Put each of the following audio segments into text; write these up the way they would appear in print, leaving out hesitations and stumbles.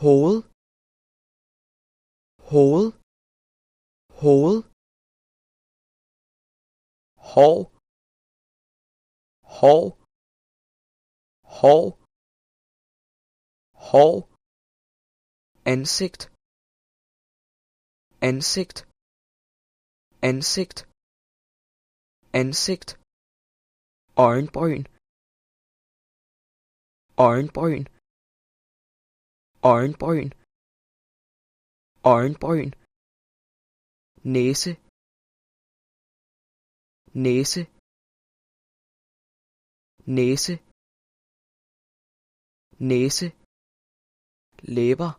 hoved, hoved, hoved, hår, hår, hår, hår, ansigt, ansigt, ansigt, ansigt, øjenbryn, øjenbryn, øjenbryn, øjenbryn, næse, næse, næse, næse, læber,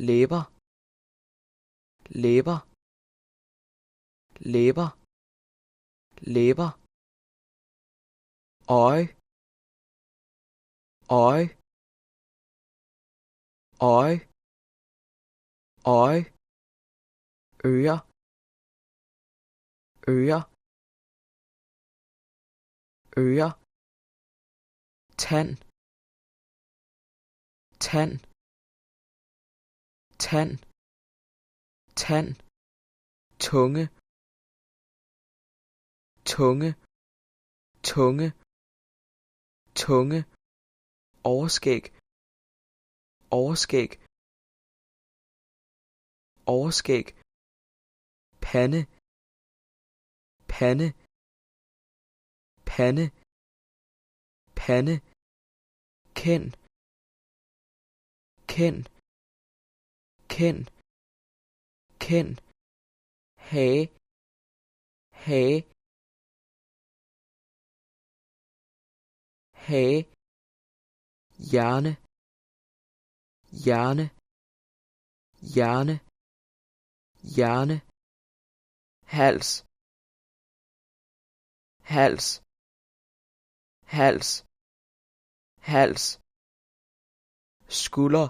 læber, læber, læber, læber, øje, øje, øje, øje, ører, ører, ører, tand, tand, tand, tand, tunge, tunge, tunge, tunge, overskæg, overskæg, overskæg, pande, pande, pande, pande, kend, kend, kend, kend, hage, hage, hage, hjerne, hjerne, hjerne, hjerne, hals, hals, hals, hals, skulder,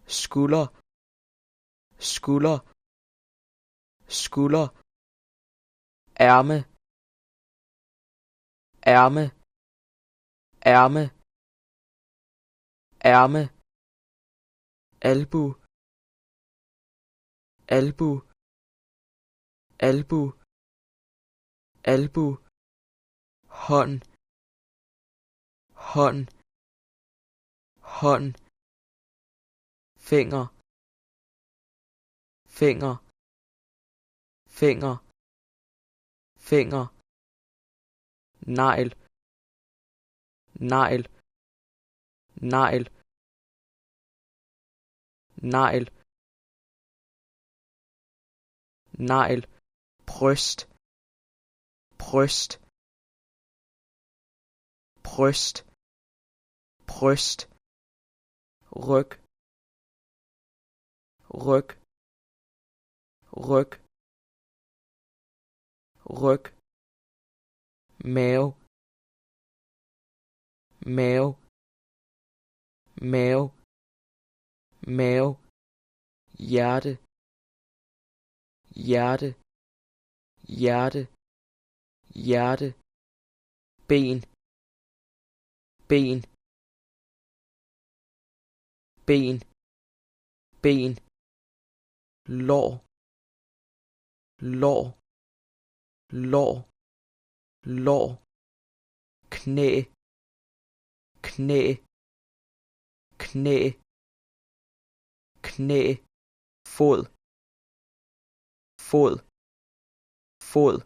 skulder, skulder, skulder, ærme, ærme, ærme, ærme, albu, albu, albu, albu, hånd, hånd, hånd, finger, finger, finger, finger, negl, negl, negl, negl, negl, bryst, bryst, bryst, bryst, ryg, ryg, ryg, ryg, mave, mave, mave, mave, hjerte, hjerte, hjerte, hjerte, ben, ben, ben, ben, lår, lår, lår, lår, knæ, knæ, knæ, knæ, fod, fod, fod,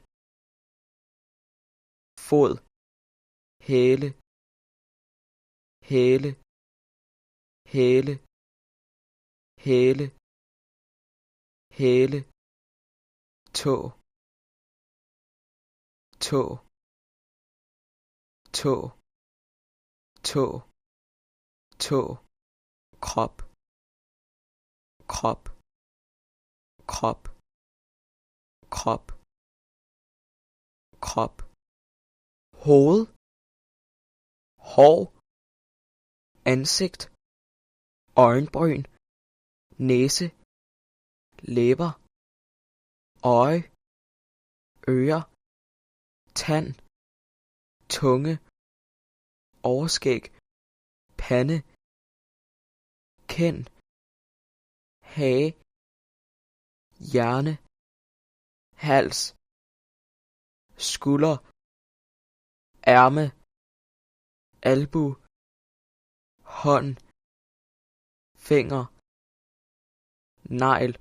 fod, hæle, hæle, hæle, hæle, hæle, tå, tå, tå, tå, tå, krop, krop, krop, krop, krop, hoved, hår, ansigt, øjenbryn, næse, læber, øje, ører, tand, tunge, overskæg, pande, kind, hage, hjerne, hals, skulder, ærme, albu, hånd, finger, negl,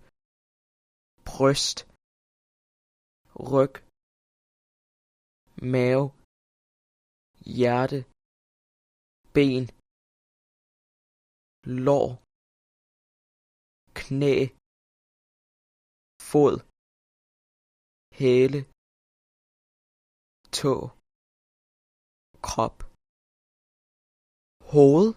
bryst, ryg, mave, hjerte, ben, lår, knæ, fod, hæle, tå, krop, hoved,